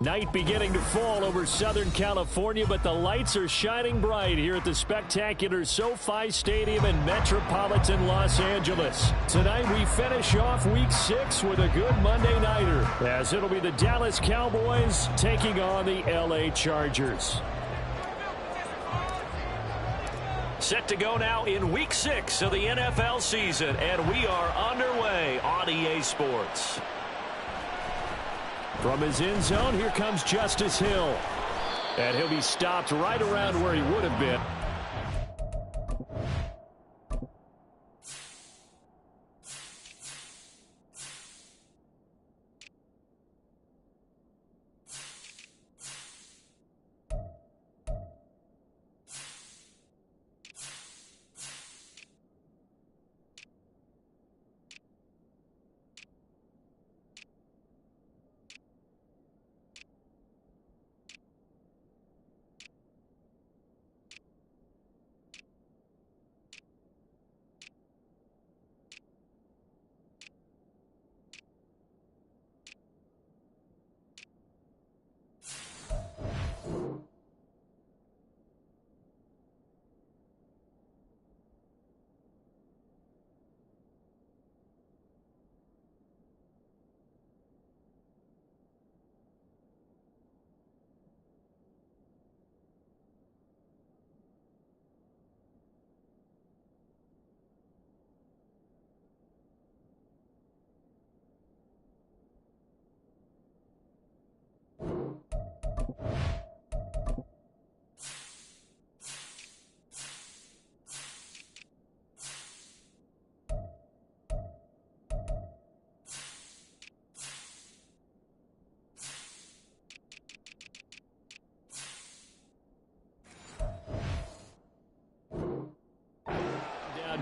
Night beginning to fall over Southern California, but the lights are shining bright here at the spectacular SoFi Stadium in metropolitan Los Angeles. Tonight we finish off Week 6 with a good Monday nighter, as it'll be the Dallas Cowboys taking on the LA Chargers. Set to go now in Week 6 of the NFL season, and we are underway on EA Sports. From his end zone, here comes Justice Hill. And he'll be stopped right around where he would have been.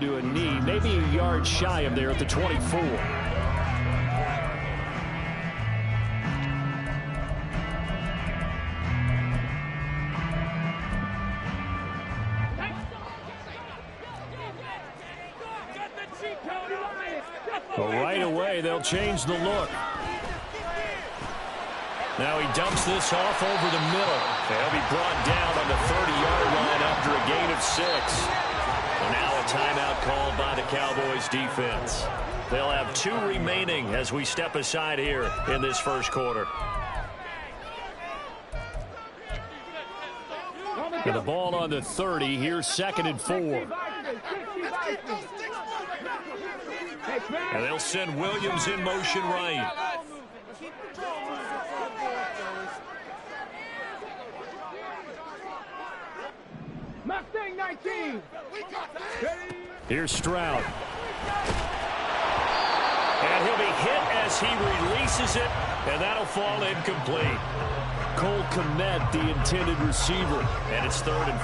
To a knee, maybe a yard shy of there at the 24. But right away, they'll change the look. Now he dumps this off over the middle. They'll be brought down on the 30-yard line after a gain of 6. And now a timeout called by the Cowboys defense. They'll have 2 remaining as we step aside here in this first quarter. And the ball on the 30. Here's 2nd and 4. And they'll send Williams in motion right. Mustang 19. Here's Stroud. And he'll be hit as he releases it, and that'll fall incomplete. Cole Kmet, the intended receiver, and it's 3rd and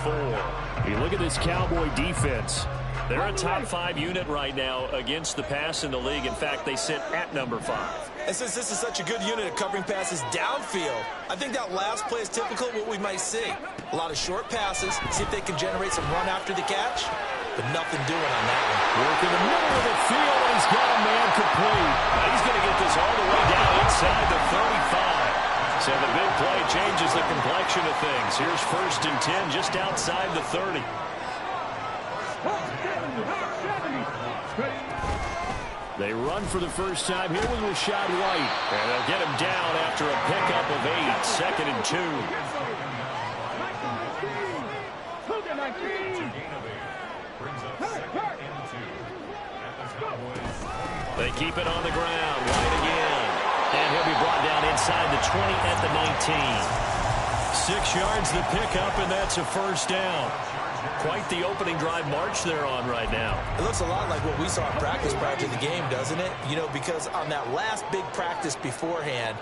4. You look at this Cowboy defense. They're a top 5 unit right now against the pass in the league. In fact, they sit at number 5. And since this is such a good unit at covering passes downfield, I think that last play is typical of what we might see. A lot of short passes, see if they can generate some run after the catch, but nothing doing on that one. Work in the middle of the field, and he's got a man complete. Now he's going to get this all the way down inside the 35. So the big play changes the complexion of things. Here's 1st and 10 just outside the 30. They run for the first time here with Rashad White. And they'll get him down after a pickup of 8. 2nd and 2. They keep it on the ground. White again. And he'll be brought down inside the 20 at the 19. 6 yards the pickup, and that's a 1st down. Quite the opening drive march they're on right now. It looks a lot like what we saw in practice prior to the game, doesn't it? You know, because on that last big practice beforehand,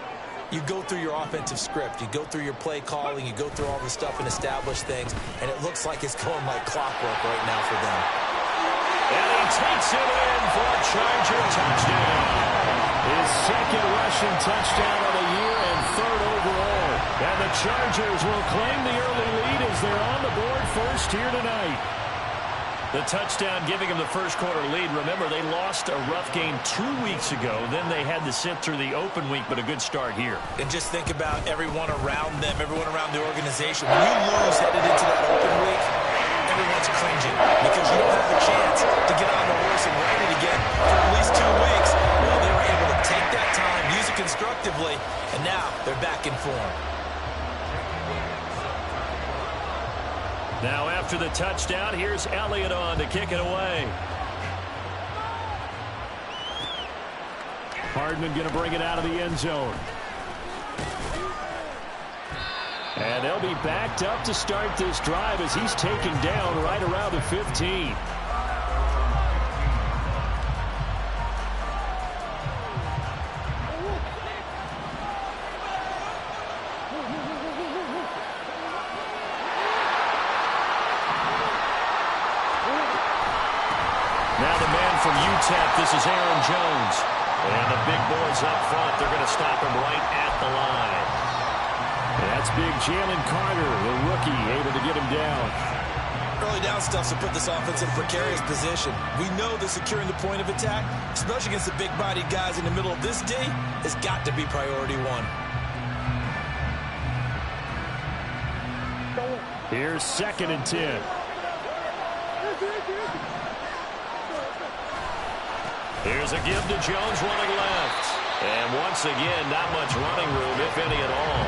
you go through your offensive script, you go through your play calling, you go through all the stuff and establish things, and it looks like it's going like clockwork right now for them. And he takes it in for a Charger touchdown. His 2nd rushing touchdown of the year and 3rd overall. And the Chargers will claim the early lead as they're on the board first here tonight. The touchdown giving them the first quarter lead. Remember, they lost a rough game 2 weeks ago. Then they had to sit through the open week, but a good start here. And just think about everyone around them, everyone around the organization. When you lose headed into that open week, everyone's cringing because you don't have a chance to get on the horse and ride it again for at least 2 weeks. Well, they were able to take that time, use it constructively, and now they're back in form. Now after the touchdown, here's Elliott on to kick it away. Hardman going to bring it out of the end zone. And they'll be backed up to start this drive as he's taken down right around the 15. Now the man from UTEP, this is Aaron Jones. And the big boys up front, they're going to stop him right at the line. That's big Jalen Carter, the rookie, able to get him down. Early down stuff to put this offense in a precarious position. We know that securing the point of attack, especially against the big-bodied guys in the middle of this D, has got to be priority 1. Here's 2nd and 10. Here's a give to Jones running left. And once again, not much running room, if any at all.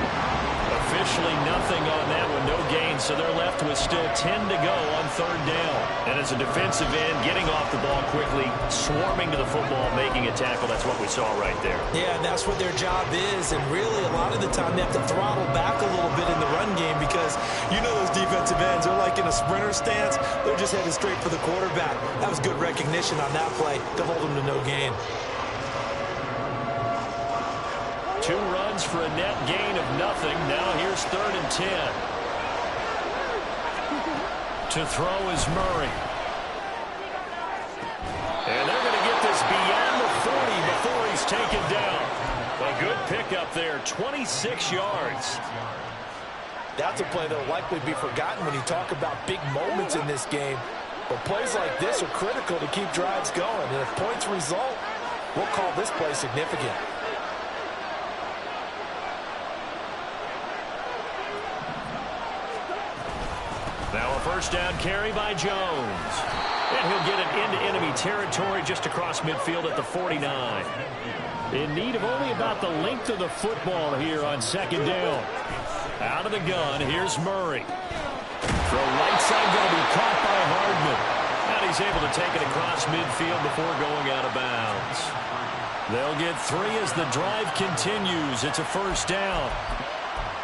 Officially nothing on that one, no gain, so they're left with still 10 to go on 3rd down. And as a defensive end, getting off the ball quickly, swarming to the football, making a tackle, that's what we saw right there. Yeah, and that's what their job is, and really a lot of the time they have to throttle back a little bit in the run game because you know those defensive ends are like in a sprinter stance. They're just headed straight for the quarterback. That was good recognition on that play to hold them to no gain. 2 runs for a net gain of nothing. Now here's 3rd and 10. To throw is Murray. And they're going to get this beyond the 40 before he's taken down. A good pickup there, 26 yards. That's a play that will likely be forgotten when you talk about big moments in this game. But plays like this are critical to keep drives going. And if points result, we'll call this play significant. Now a first down carry by Jones. And he'll get it into enemy territory just across midfield at the 49. In need of only about the length of the football here on 2nd down. Out of the gun, here's Murray. Throw right side going to be caught by Hardman. And he's able to take it across midfield before going out of bounds. They'll get 3 as the drive continues. It's a first down.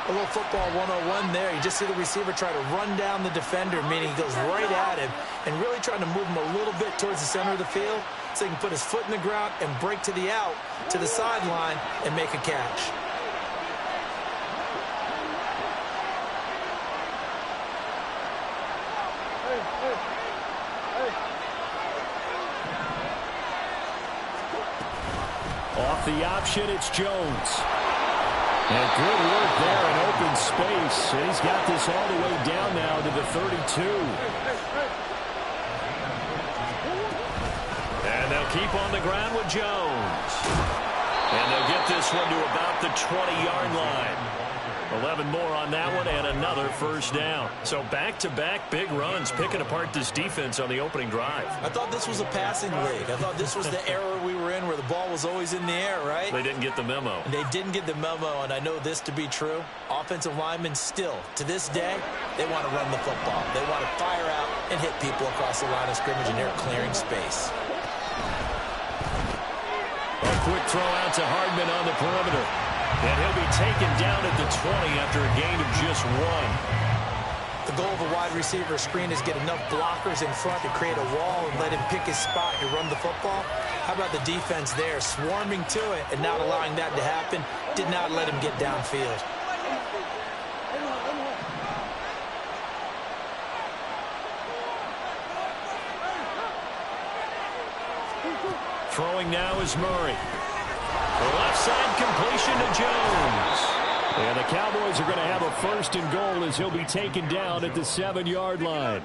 A little football 101 there. You just see the receiver try to run down the defender, meaning he goes right at him and really trying to move him a little bit towards the center of the field so he can put his foot in the ground and break to the out, to the sideline, and make a catch. Off the option, it's Jones. And good work there in open space. And he's got this all the way down now to the 32. And they'll keep on the ground with Jones. And they'll get this one to about the 20-yard line. 11 more on that one and another first down. So back-to-back big runs, picking apart this defense on the opening drive. I thought this was a passing league. I thought this was the era we were in where the ball was always in the air, right? They didn't get the memo. And they didn't get the memo, and I know this to be true. Offensive linemen still, to this day, they want to run the football. They want to fire out and hit people across the line of scrimmage, and they're clearing space. A quick throw out to Hardman on the perimeter. And he'll be taken down at the 20 after a gain of just 1. The goal of a wide receiver screen is get enough blockers in front to create a wall and let him pick his spot and run the football. How about the defense there, swarming to it and not allowing that to happen, did not let him get downfield. Throwing now is Murray. Left side completion to Jones. And the Cowboys are going to have a first and goal as he'll be taken down at the 7-yard line.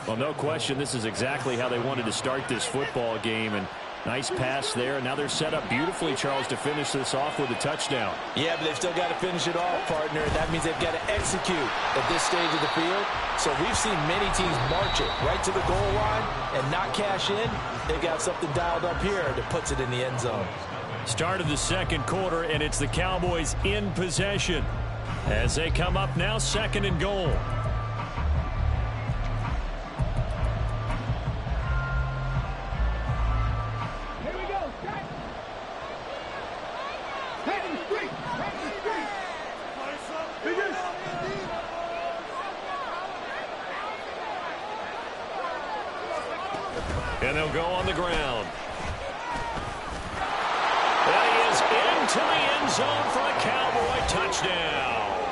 Well, no question, this is exactly how they wanted to start this football game. And nice pass there. Now they're set up beautifully, Charles, to finish this off with a touchdown. Yeah, but they've still got to finish it off, partner. That means they've got to execute at this stage of the field. So we've seen many teams march it right to the goal line and not cash in. They've got something dialed up here that puts it in the end zone. Start of the second quarter, and it's the Cowboys in possession as they come up now, second and goal. Here we go. Head in the street. Head in the street. Figures. And they'll go on the ground. To the end zone for a Cowboy touchdown.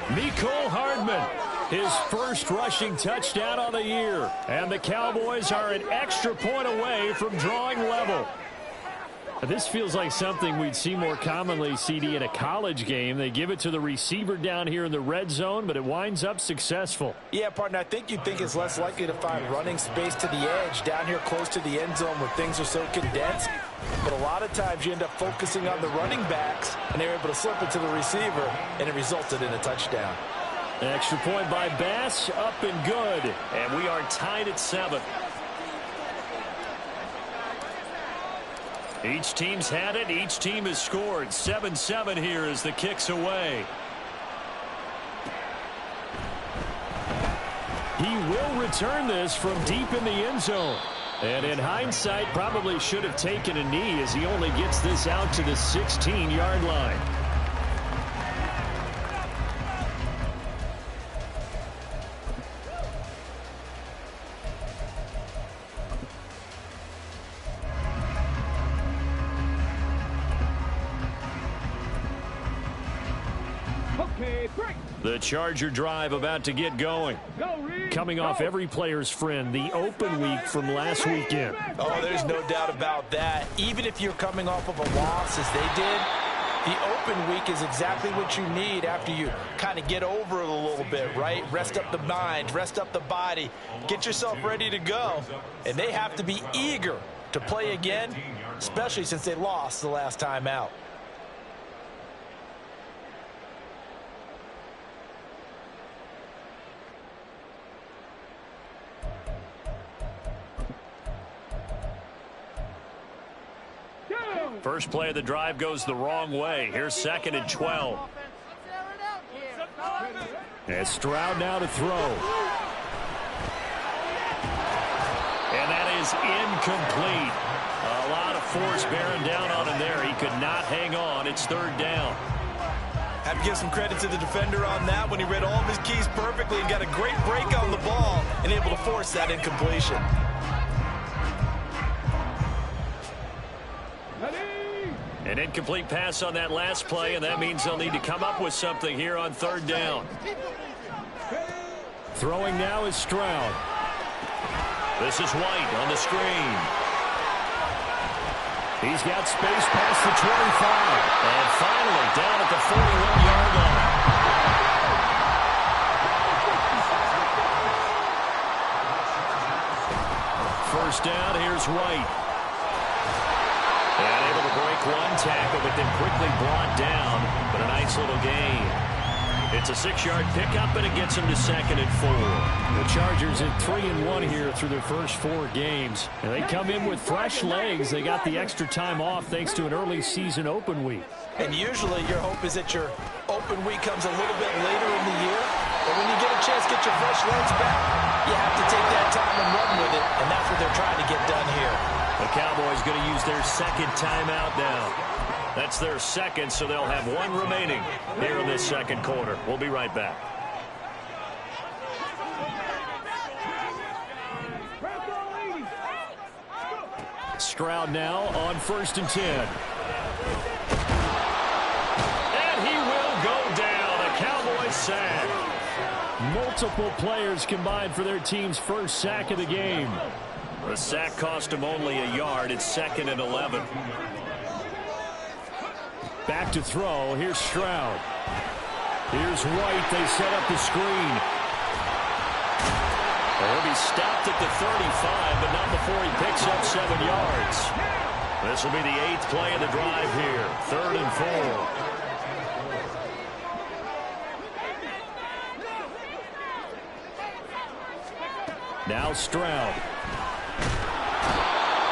Mecole Hardman, his first rushing touchdown on the year. And the Cowboys are an extra point away from drawing level. This feels like something we'd see more commonly, CD, in a college game. They give it to the receiver down here in the red zone, but it winds up successful. Yeah, partner, I think you'd think it's less likely to find running space to the edge down here close to the end zone where things are so condensed. But a lot of times you end up focusing on the running backs, and they're able to slip it to the receiver, and it resulted in a touchdown. An extra point by Bass, up and good. And we are tied at 7. Each team's had it. Each team has scored. 7-7 here as the kick's away. He will return this from deep in the end zone. And in hindsight, probably should have taken a knee as he only gets this out to the 16-yard line. The Charger drive about to get going. Coming off every player's friend, the open week from last weekend. Oh, there's no doubt about that. Even if you're coming off of a loss as they did, the open week is exactly what you need after you kind of get over it a little bit, right? Rest up the mind, rest up the body, get yourself ready to go. And they have to be eager to play again, especially since they lost the last time out. First play of the drive goes the wrong way. Here's 2nd and 12. And Stroud now to throw. And that is incomplete. A lot of force bearing down on him there. He could not hang on. It's third down. Have to give some credit to the defender on that when he read all of his keys perfectly and got a great break on the ball and able to force that incompletion. An incomplete pass on that last play, and that means they'll need to come up with something here on third down. Throwing now is Stroud. This is White on the screen. He's got space past the 25. And finally down at the 41-yard line. First down, here's White. And able to break one tackle, but then quickly brought down. But a nice little gain. It's a 6-yard pickup, and it gets them to 2nd and 4. The Chargers at 3-1 here through their first 4 games. And they come in with fresh legs. They got the extra time off thanks to an early season open week. And usually your hope is that your open week comes a little bit later in the year. But when you get a chance to get your fresh legs back, you have to take that time and run with it. And that's what they're trying to get done here. The Cowboys going to use their second timeout now. That's their second, so they'll have one remaining here in this second quarter. We'll be right back. Stroud now on 1st and 10. And he will go down. A Cowboys sack. Multiple players combined for their team's first sack of the game. The sack cost him only a yard. It's 2nd and 11. Back to throw. Here's Stroud. Here's White. They set up the screen. He'll be stopped at the 35, but not before he picks up 7 yards. This will be the 8th play of the drive here. 3rd and 4. Now Stroud.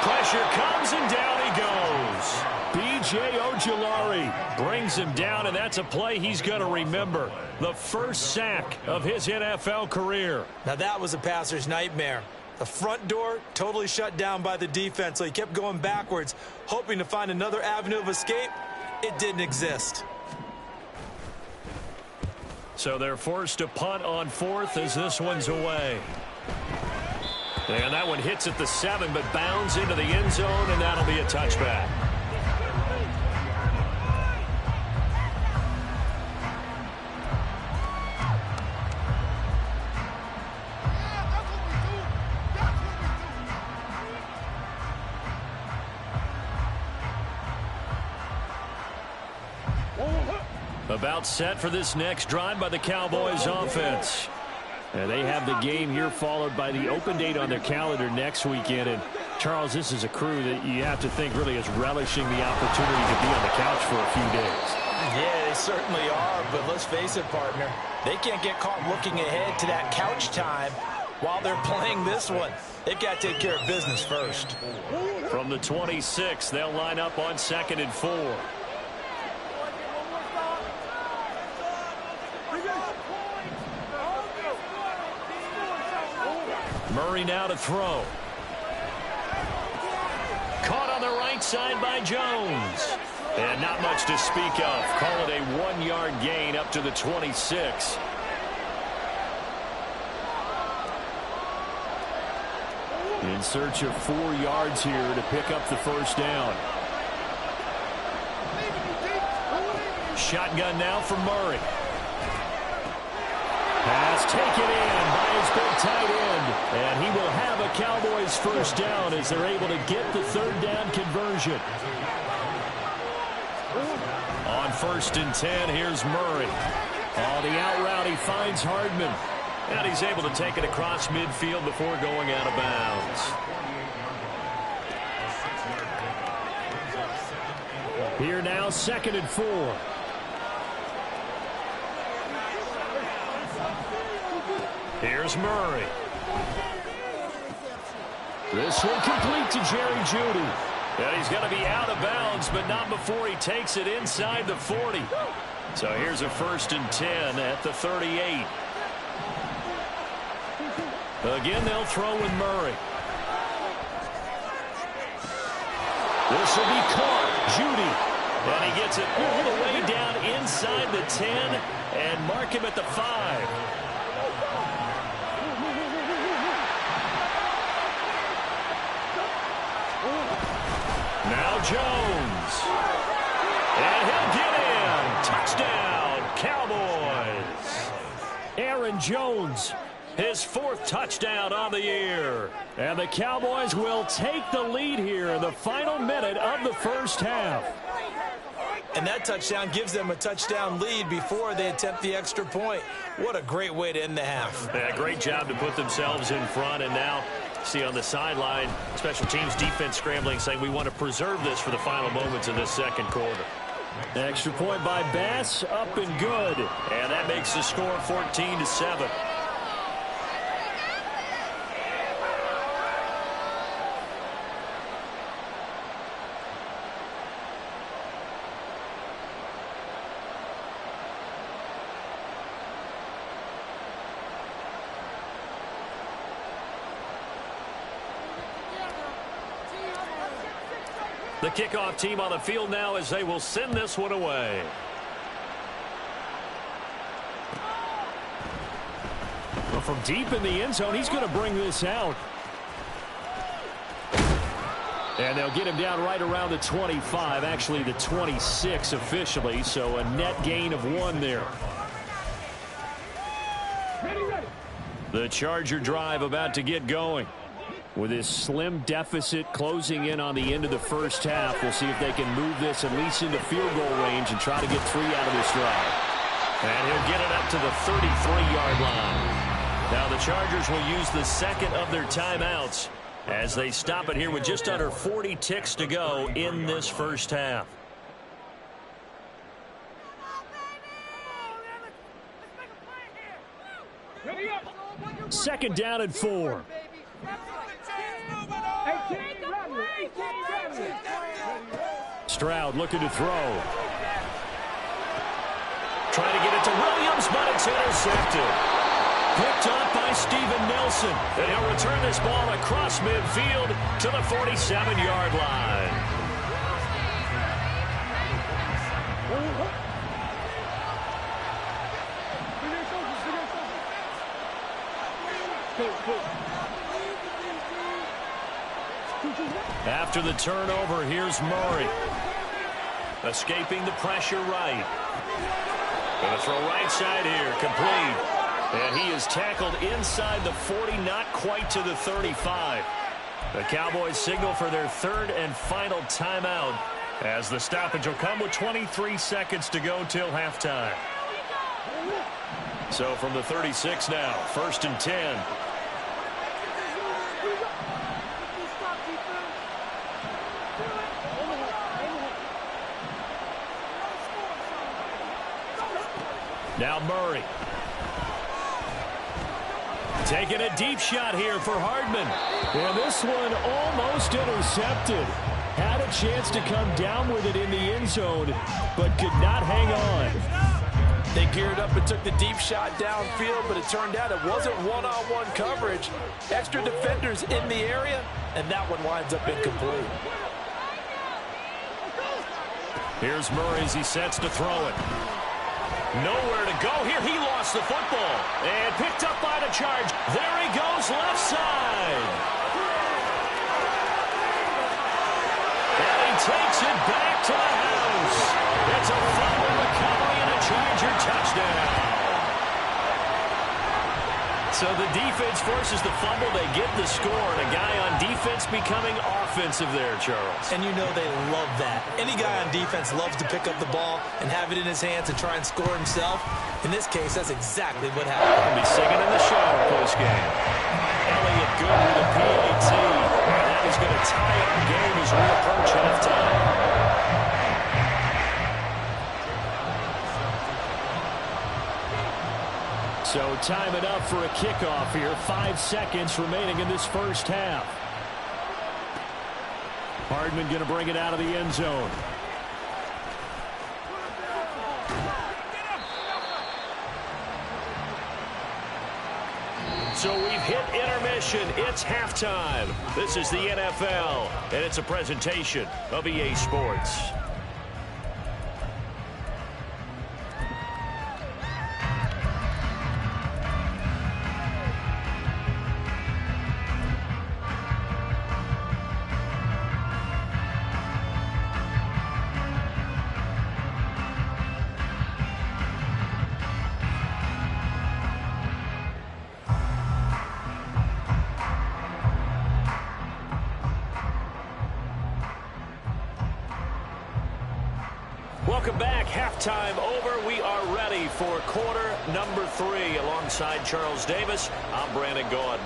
Pressure comes, and down he goes. B.J. Ojulari brings him down, and that's a play he's going to remember. The first sack of his NFL career. Now that was a passer's nightmare. The front door totally shut down by the defense, so he kept going backwards, hoping to find another avenue of escape. It didn't exist. So they're forced to punt on 4th as this one's away. And that one hits at the 7, but bounds into the end zone, and that'll be a touchback. About set for this next drive by the Cowboys offense. And they have the game here followed by the open date on their calendar next weekend. And, Charles, this is a crew that you have to think really is relishing the opportunity to be on the couch for a few days. Yeah, they certainly are, but let's face it, partner. They can't get caught looking ahead to that couch time while they're playing this one. They've got to take care of business first. From the 26, they'll line up on 2nd and 4. Murray now to throw. Caught on the right side by Jones. And not much to speak of. Call it a 1-yard gain up to the 26. In search of 4 yards here to pick up the first down. Shotgun now for Murray. Pass taken in by his big tight end. And he will have a Cowboys first down as they're able to get the 3rd down conversion. On 1st and 10, here's Murray. On the out route, he finds Hardman. And he's able to take it across midfield before going out of bounds. Here now, 2nd and 4. Here's Murray. This one complete to Jerry Jeudy. And he's going to be out of bounds, but not before he takes it inside the 40. So here's a 1st and 10 at the 38. Again, they'll throw with Murray. This will be caught. Judy. And he gets it all the way down inside the 10 and mark him at the 5. Now Jones. And he'll get in. Touchdown, Cowboys. Aaron Jones, his 4th touchdown on the year. And the Cowboys will take the lead here in the final minute of the first half. And that touchdown gives them a touchdown lead before they attempt the extra point. What a great way to end the half. Yeah, great job to put themselves in front. And now, see on the sideline, special teams defense scrambling, saying we want to preserve this for the final moments of this second quarter. Extra point by Bass, up and good. And that makes the score 14-7. The kickoff team on the field now as they will send this one away. Well, from deep in the end zone, he's going to bring this out. And they'll get him down right around the 25, actually the 26 officially, so a net gain of 1 there. The Charger drive about to get going. With this slim deficit closing in on the end of the first half, we'll see if they can move this at least into field goal range and try to get 3 out of this drive. And he'll get it up to the 33-yard line. Now the Chargers will use the second of their timeouts as they stop it here with just under 40 ticks to go in this first half. Second down and 4. Stroud looking to throw. Trying to get it to Williams, but it's intercepted. Picked up by Steven Nelson. And he'll return this ball across midfield to the 47-yard line. After the turnover, here's Murray. Escaping the pressure right. Going to throw right side here, complete. And he is tackled inside the 40, not quite to the 35. The Cowboys signal for their 3rd and final timeout as the stoppage will come with 23 seconds to go till halftime. So from the 36 now, 1st and 10. Now Murray. Taking a deep shot here for Hardman. And this one almost intercepted. Had a chance to come down with it in the end zone, but could not hang on. They geared up and took the deep shot downfield, but it turned out it wasn't one-on-one coverage. Extra defenders in the area, and that one winds up incomplete. Here's Murray as he sets to throw it. Nowhere to go here. He lost the football. And picked up by the Charge. There he goes, left side. And he takes it back to the house. It's a fumble recovery and a Charger touchdown. So the defense forces the fumble. They get the score. And a guy on defense becoming offensive there, Charles. And you know they love that. Any guy on defense loves to pick up the ball and have it in his hands and try and score himself. In this case, that's exactly what happened. He'll be singing in the shower post-game. Elliott good with a PAT. And that is going to tie up the game as we approach halftime. So time it up for a kickoff here. 5 seconds remaining in this first half. Hardman going to bring it out of the end zone. So we've hit intermission. It's halftime. This is the NFL, and it's a presentation of EA Sports. Welcome back. Halftime over. We are ready for quarter number 3. Alongside Charles Davis, I'm Brandon Gordon.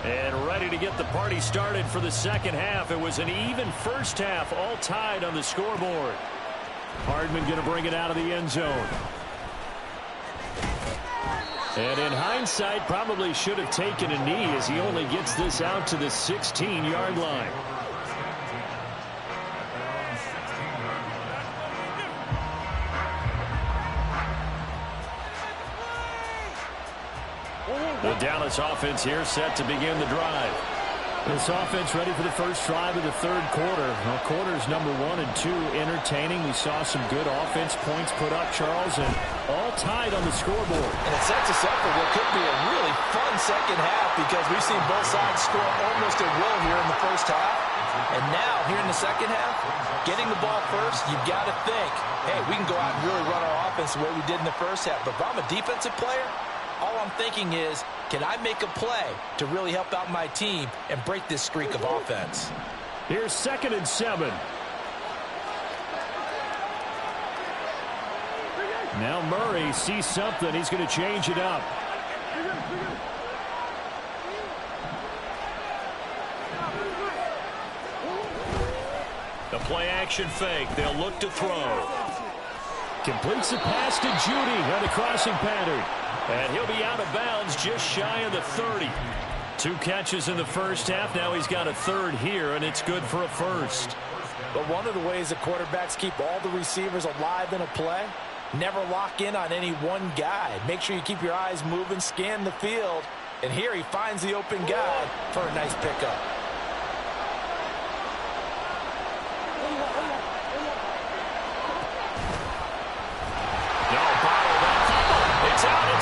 And ready to get the party started for the second half. It was an even first half, all tied on the scoreboard. Hardman going to bring it out of the end zone. And in hindsight, probably should have taken a knee as he only gets this out to the 16-yard line. The Dallas offense here set to begin the drive. This offense ready for the first drive of the third quarter. Well, quarters number 1 and 2 entertaining. We saw some good offense points put up, Charles, and all tied on the scoreboard. And it sets us up for what could be a really fun second half because we've seen both sides score almost at will here in the first half. And now, here in the second half, getting the ball first, you've got to think, hey, we can go out and really run our offense the way we did in the first half. But if I'm a defensive player, all I'm thinking is, can I make a play to really help out my team and break this streak of offense? Here's 2nd and 7. Now Murray sees something. He's going to change it up. The play action fake. They'll look to throw. Completes the pass to Judy on the crossing pattern. And he'll be out of bounds just shy of the 30. 2 catches in the first half. Now he's got a third here, and it's good for a first. But one of the ways the quarterbacks keep all the receivers alive in a play, never lock in on any one guy. Make sure you keep your eyes moving, scan the field. And here he finds the open guy for a nice pickup.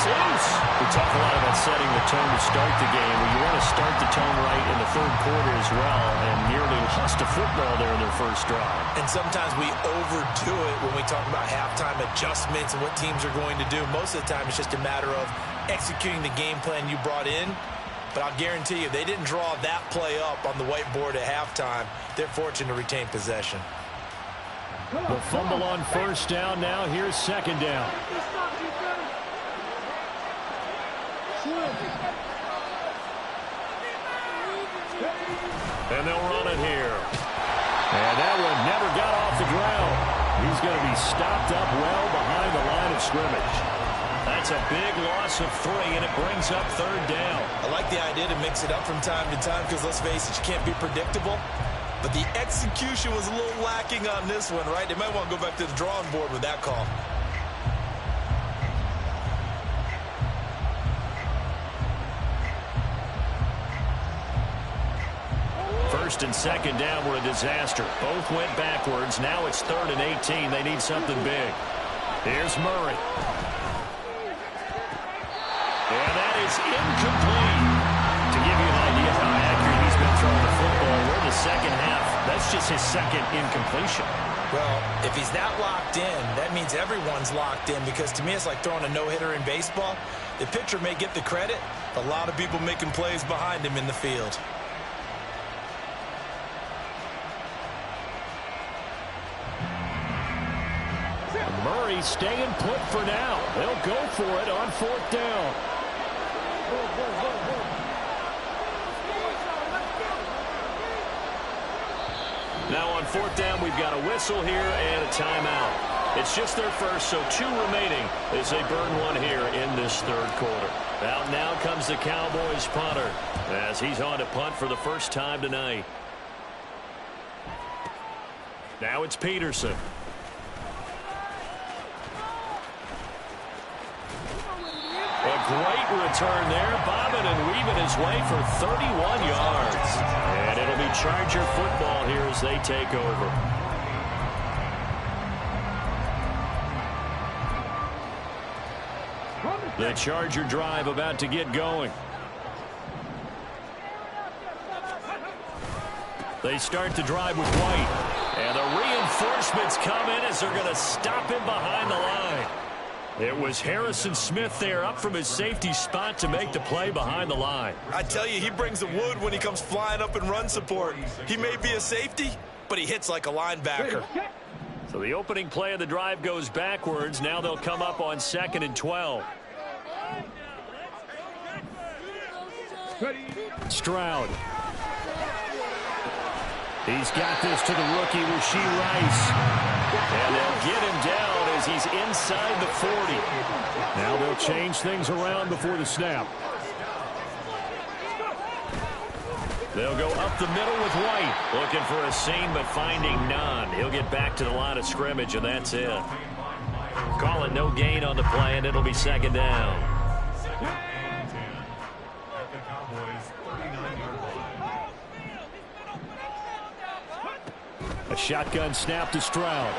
Loose. We talk a lot about setting the tone to start the game. Well, you want to start the tone right in the third quarter as well, and nearly lost a football there in their first drive. And sometimes we overdo it when we talk about halftime adjustments and what teams are going to do. Most of the time, it's just a matter of executing the game plan you brought in. But I'll guarantee you, if they didn't draw that play up on the whiteboard at halftime, they're fortunate to retain possession. The fumble on first down. Now here's 2nd down. And they'll run it here. And that one never got off the ground. He's going to be stopped up well behind the line of scrimmage. That's a big loss of 3, and it brings up 3rd down. I like the idea to mix it up from time to time because, let's face it, you can't be predictable. But the execution was a little lacking on this one, right? They might want to go back to the drawing board with that call. First and 2nd down were a disaster. Both went backwards. Now it's 3rd and 18. They need something big. Here's Murray. And that is incomplete. To give you an idea how accurate he's been throwing the football, we're in the second half. That's just his 2nd incompletion. Well, if he's not locked in, that means everyone's locked in because to me it's like throwing a no-hitter in baseball. The pitcher may get the credit. A lot of people making plays behind him in the field. Murray staying put for now. They'll go for it on 4th down. Now on 4th down, we've got a whistle here and a timeout. It's just their first, so 2 remaining as they burn one here in this third quarter. Out now comes the Cowboys punter as he's on to punt for the first time tonight. Now it's Peterson. A great return there, bobbing and weaving his way for 31 yards. And it'll be Charger football here as they take over. The Charger drive about to get going. They start the drive with White. And the reinforcements come in as they're going to stop him behind the line. It was Harrison Smith there up from his safety spot to make the play behind the line. I tell you, he brings the wood when he comes flying up in run support. He may be a safety, but he hits like a linebacker. So the opening play of the drive goes backwards. Now they'll come up on 2nd and 12. Stroud. He's got this to the rookie, Rashee Rice. And they'll get him down as he's inside the 40. Now they'll change things around before the snap. They'll go up the middle with White. Looking for a seam, but finding none. He'll get back to the line of scrimmage, and that's it. Call it no gain on the play, and it'll be 2nd down. A shotgun snap to Stroud.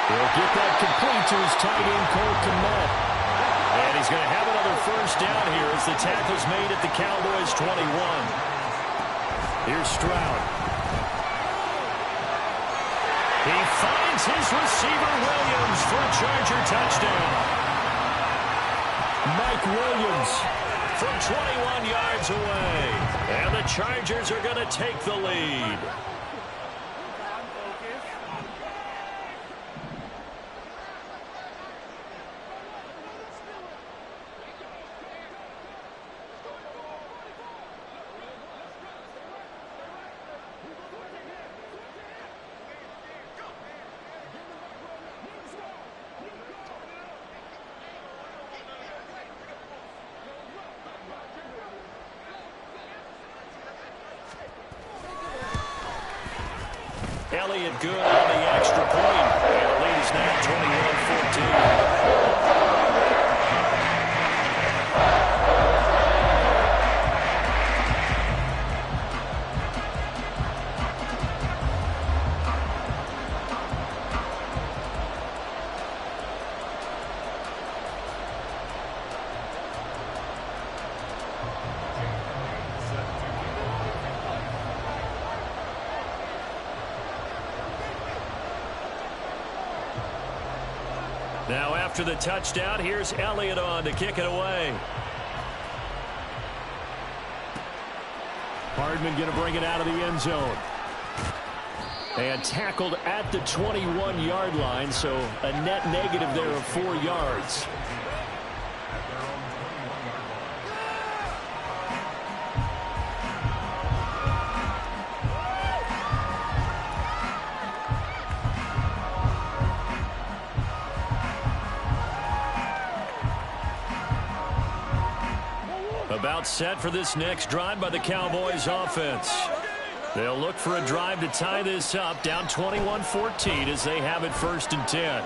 He'll get that complete to his tight end, Cole Kmet. And he's going to have another first down here as the tackle's made at the Cowboys' 21. Here's Stroud. He finds his receiver, Williams, for a Charger touchdown. Mike Williams from 21 yards away. And the Chargers are going to take the lead. Elliott good on the extra point. And the lead is now 21-14. Now after the touchdown, here's Elliott on to kick it away. Hardman going to bring it out of the end zone. And tackled at the 21-yard line, so a net negative there of 4 yards. About set for this next drive by the Cowboys offense. They'll look for a drive to tie this up, down 21-14 as they have it 1st and 10.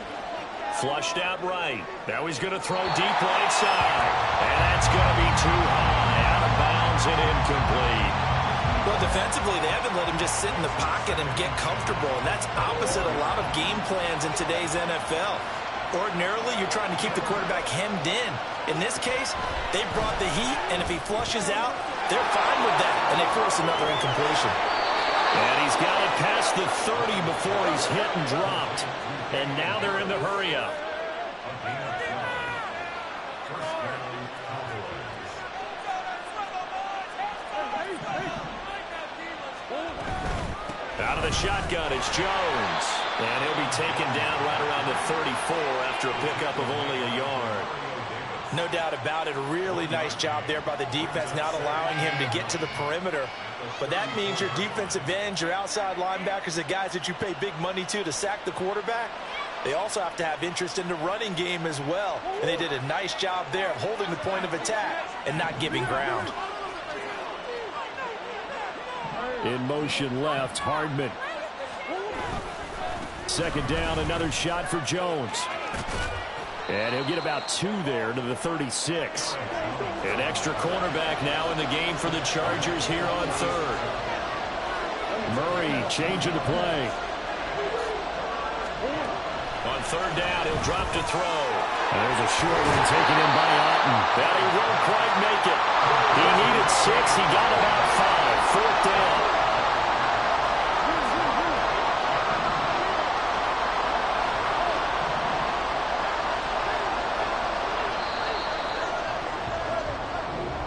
Flushed out right. Now he's going to throw deep right side. And that's going to be too high, out of bounds and incomplete. Well, defensively, they haven't let him just sit in the pocket and get comfortable, and that's opposite a lot of game plans in today's NFL. Ordinarily, you're trying to keep the quarterback hemmed in. In this case, they brought the heat, and if he flushes out, they're fine with that, and they force another incompletion. And he's got it past the 30 before he's hit and dropped. And now they're in the hurry-up. Out of the shotgun, it's Jones. And he'll be taken down right around the 34 after a pickup of only a yard. No doubt about it. A really nice job there by the defense, not allowing him to get to the perimeter. But that means your defensive ends, your outside linebackers, the guys that you pay big money to sack the quarterback, they also have to have interest in the running game as well. And they did a nice job there of holding the point of attack and not giving ground. In motion left, Hardman. Second down, another shot for Jones. And he'll get about 2 there to the 36. An extra cornerback now in the game for the Chargers here on third. Murray changing the play. On third down, he'll drop to throw. There's a short one taken in by Otten. But he won't quite make it. He needed 6. He got about 5. Fourth down.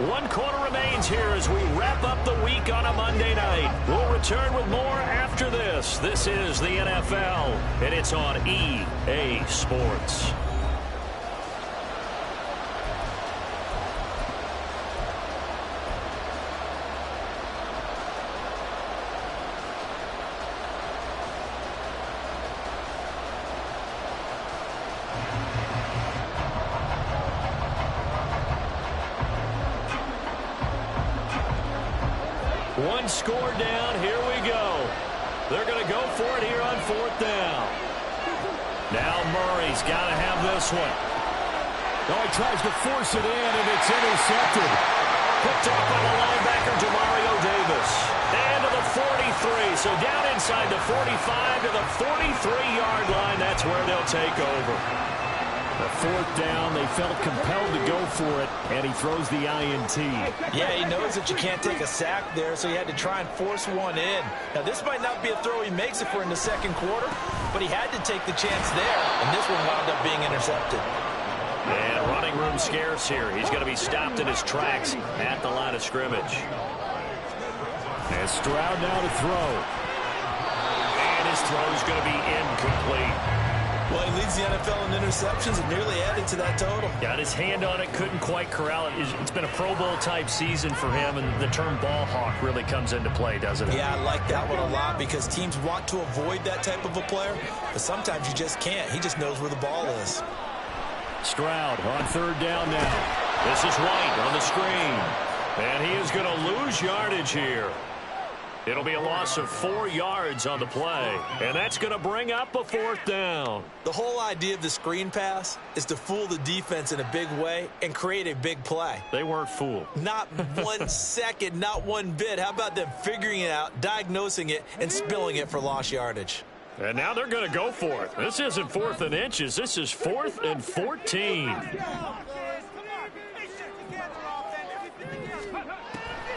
One quarter remains here as we wrap up the week on a Monday night. We'll return with more after this. This is the NFL, and it's on EA Sports. One score down. Here we go. They're going to go for it here on fourth down. Now Murray's got to have this one. Oh, he tries to force it in, and it's intercepted. Picked up by the linebacker, Demario Davis. And to the 43. So down inside the 45 to the 43-yard line. That's where they'll take over. The fourth down, they felt compelled to go for it, and he throws the INT. Yeah, he knows that you can't take a sack there, so he had to try and force one in. Now, this might not be a throw he makes if we're in the second quarter, but he had to take the chance there, and this one wound up being intercepted. And running room scarce here. He's going to be stopped in his tracks at the line of scrimmage. And Stroud now to throw. And his throw is going to be incomplete. Well, he leads the NFL in interceptions and nearly added to that total. Got his hand on it, couldn't quite corral it. It's been a Pro Bowl-type season for him, and the term ball hawk really comes into play, doesn't it? Yeah, I like that one a lot because teams want to avoid that type of a player, but sometimes you just can't. He just knows where the ball is. Stroud on third down now. This is White on the screen. And he is going to lose yardage here. It'll be a loss of 4 yards on the play, and that's going to bring up a fourth down. The whole idea of the screen pass is to fool the defense in a big way and create a big play. They weren't fooled. Not 1 second, not one bit. How about them figuring it out, diagnosing it, and spilling it for lost yardage? And now they're going to go for it. This isn't 4th and inches. This is 4th and 14.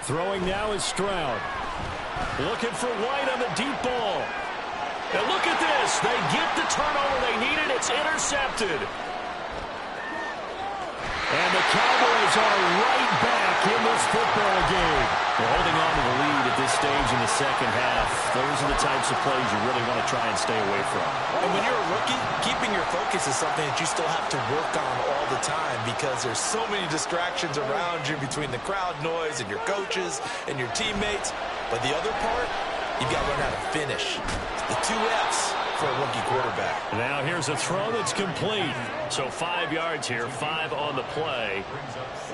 Throwing now is Stroud. Looking for White on the deep ball. And look at this. They get the turnover they needed. It's intercepted. And the Cowboys are right back in this football game. They're holding on to the lead at this stage in the second half. Those are the types of plays you really want to try and stay away from. And when you're a rookie, keeping your focus is something that you still have to work on all the time because there's so many distractions around you between the crowd noise and your coaches and your teammates. But the other part, you've got to learn how to finish. The 2 F's for a rookie quarterback. Now here's a throw that's complete. So 5 yards here, 5 on the play,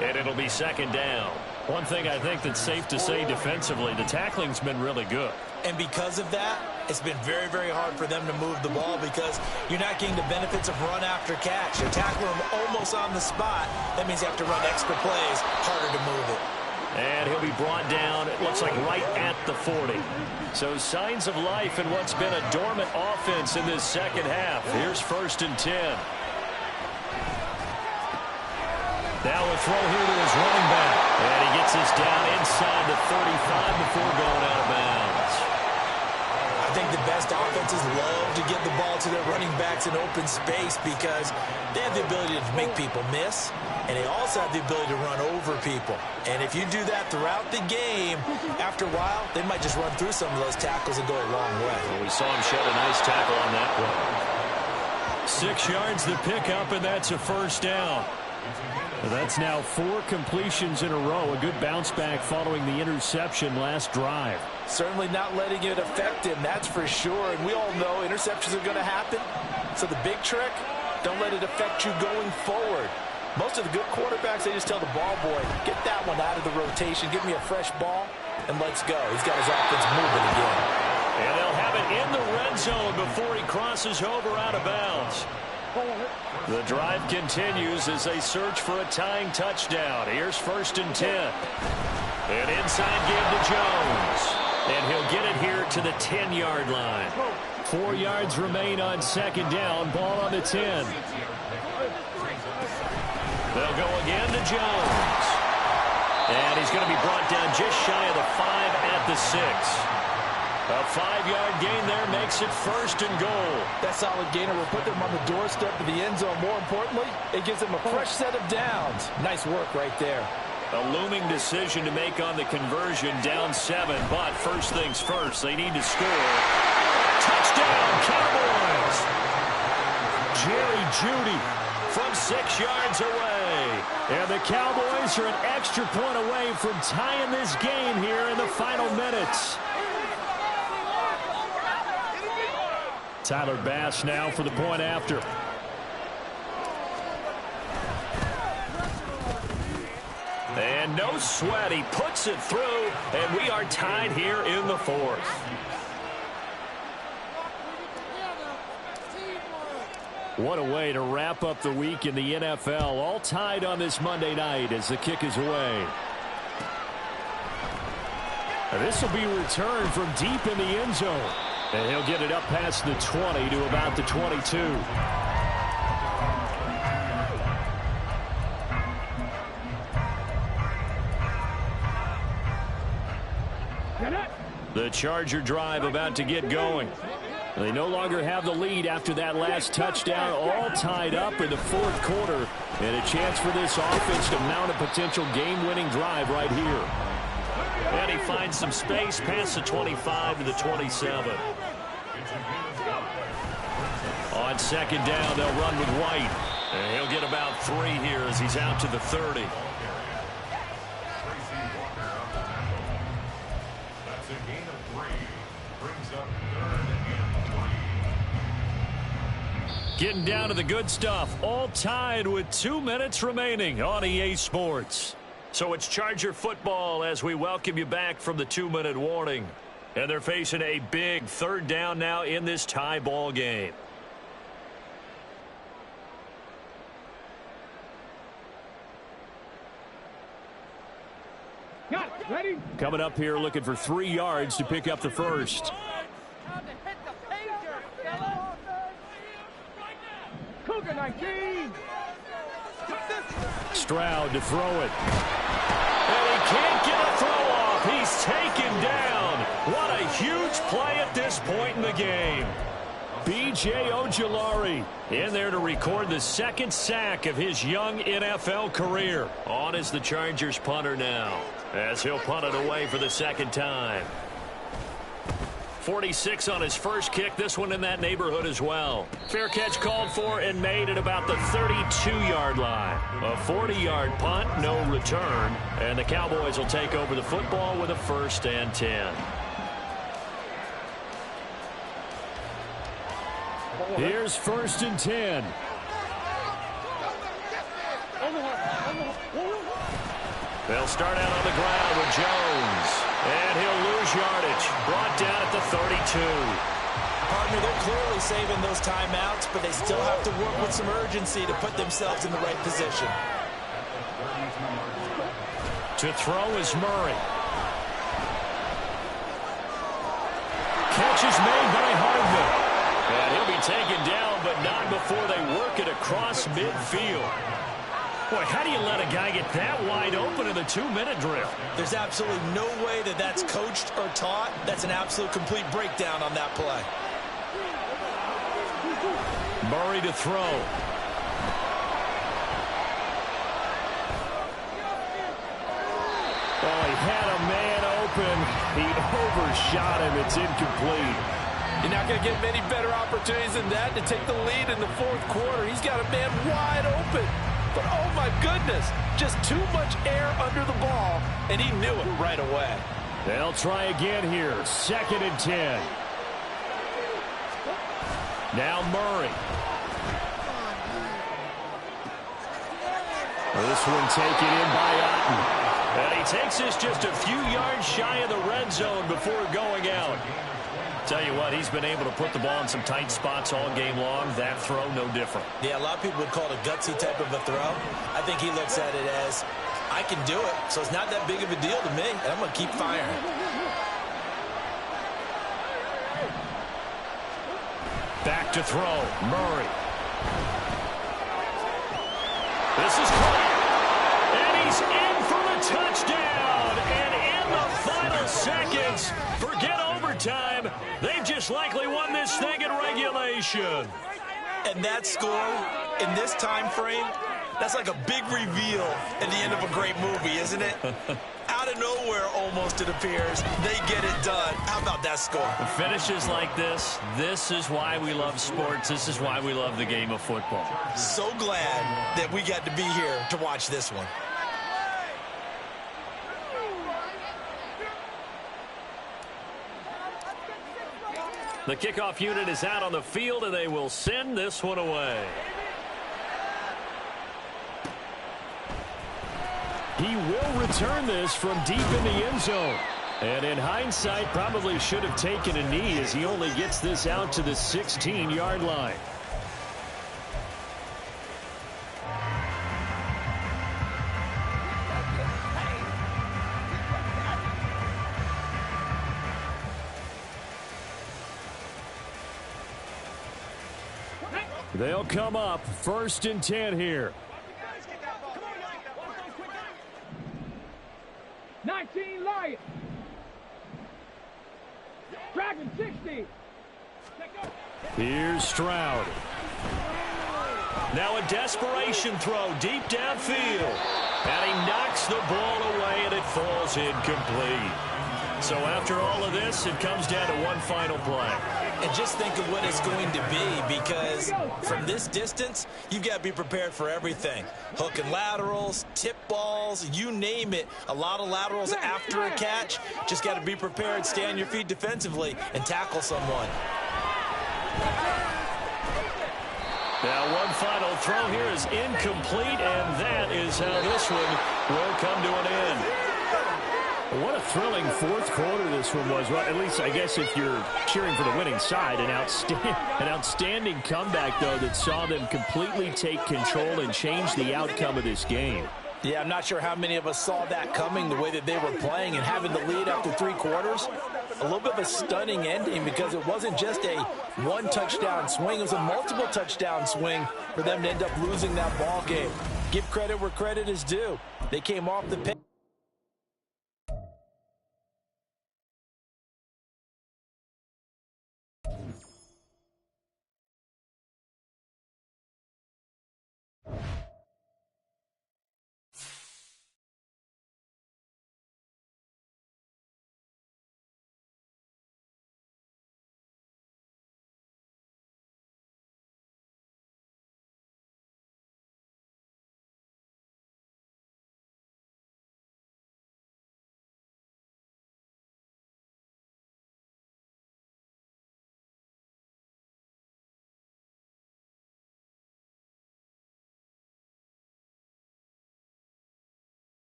and it'll be second down. One thing I think that's safe to say defensively, the tackling's been really good. And because of that, it's been very, very hard for them to move the ball because you're not getting the benefits of run after catch. You're tackling them almost on the spot. That means you have to run extra plays, harder to move it. And he'll be brought down, it looks like right at the 40. So signs of life in what's been a dormant offense in this second half. Here's 1st and 10. Now a throw here to his running back. And he gets this down inside the 35 before going out of bounds. I think the best offenses love to get the ball to their running backs in open space because they have the ability to make people miss, and they also have the ability to run over people. And if you do that throughout the game, after a while, they might just run through some of those tackles and go a long way. Well, we saw him shed a nice tackle on that play. 6 yards to pick up, and that's a first down. That's now 4 completions in a row. A good bounce back following the interception last drive. Certainly not letting it affect him, that's for sure. And we all know interceptions are going to happen. So the big trick, don't let it affect you going forward. Most of the good quarterbacks, they just tell the ball boy, get that one out of the rotation, give me a fresh ball, and let's go. He's got his offense moving again. And they'll have it in the red zone before he crosses over out of bounds. The drive continues as they search for a tying touchdown. Here's 1st and 10. An inside give to Jones. And he'll get it here to the 10-yard line. 4 yards remain on 2nd down. Ball on the 10. They'll go again to Jones. And he's going to be brought down just shy of the 5 at the 6. A 5-yard gain there makes it 1st and goal. That solid gainer will put them on the doorstep of the end zone. More importantly, it gives them a fresh set of downs. Nice work right there. A looming decision to make on the conversion, down 7. But first things first, they need to score. Touchdown, Cowboys! Jerry Jeudy from 6 yards away. And the Cowboys are an extra point away from tying this game here in the final minutes. Tyler Bass now for the point after. And no sweat. He puts it through, and we are tied here in the 4th. What a way to wrap up the week in the NFL. All tied on this Monday night as the kick is away. This will be returned from deep in the end zone. And he'll get it up past the 20 to about the 22. The Charger drive about to get going. They no longer have the lead after that last touchdown, all tied up in the 4th quarter. And a chance for this offense to mount a potential game-winning drive right here. And he finds some space past the 25 to the 27. On 2nd down, they'll run with White. And he'll get about 3 here as he's out to the 30. Getting down to the good stuff. All tied with 2 minutes remaining on EA Sports. So it's Charger football as we welcome you back from the 2-minute warning. And they're facing a big 3rd down now in this tie ball game. Ready? Coming up here looking for 3 yards to pick up the first. Cougar 19. Stroud to throw it. And he can't get a throw off. He's taken down. What a huge play at this point in the game. B.J. Ojulari in there to record the 2nd sack of his young NFL career. On is the Chargers punter now, as he'll punt it away for the 2nd time. 46 on his first kick, this one in that neighborhood as well. Fair catch called for and made at about the 32-yard line. A 40-yard punt, no return, and the Cowboys will take over the football with a 1st and 10. Here's 1st and 10. They'll start out on the ground with Jones. And he'll lose yardage. Brought down at the 32. Partner, they're clearly saving those timeouts, but they still have to work with some urgency to put themselves in the right position. To throw is Murray. Catch is made by Hardman. And he'll be taken down, but not before they work it across midfield. Boy, how do you let a guy get that wide open in the 2-minute drill? There's absolutely no way that that's coached or taught. That's an absolute complete breakdown on that play. Murray to throw. Oh, he had a man open. He overshot him. It's incomplete. You're not going to get many better opportunities than that to take the lead in the 4th quarter. He's got a man wide open. But, oh, my goodness, just too much air under the ball, and he knew it right away. They'll try again here. 2nd and 10. Now Murray. This one taken in by Otten. And he takes this just a few yards shy of the red zone before going out. Tell you what, he's been able to put the ball in some tight spots all game long. That throw, no different. Yeah, a lot of people would call it a gutsy type of a throw. I think he looks at it as, I can do it, so it's not that big of a deal to me, and I'm going to keep firing. Back to throw, Murray. This is caught, and he's in for the touchdown. And in the final seconds, forget overtime, they've just likely won this thing in regulation. And that score, in this time frame, that's like a big reveal at the end of a great movie, isn't it? Out of nowhere, almost, it appears, they get it done. How about that score? The finishes like this is why we love sports. This is why we love the game of football. So glad that we got to be here to watch this one. The kickoff unit is out on the field, and they will send this one away. He will return this from deep in the end zone. And in hindsight, probably should have taken a knee as he only gets this out to the 16-yard line. They'll come up 1st and 10 here. 19 Lions. Dragon 60. Here's Stroud. Now a desperation throw deep downfield. And he knocks the ball away, and it falls incomplete. So after all of this, it comes down to one final play. And just think of what it's going to be, because from this distance, you've got to be prepared for everything. Hook and laterals, tip balls, you name it. A lot of laterals after a catch. Just got to be prepared, stay on your feet defensively, and tackle someone. Now one final throw here is incomplete, and that is how this one will come to an end. What a thrilling fourth quarter this one was. Well, at least I guess if you're cheering for the winning side, an outstanding comeback, though, that saw them completely take control and change the outcome of this game. Yeah, I'm not sure how many of us saw that coming, the way that they were playing and having the lead after 3 quarters. A little bit of a stunning ending, because it wasn't just a one-touchdown swing. It was a multiple touchdown swing for them to end up losing that ball game. Give credit where credit is due. They came off the pitch.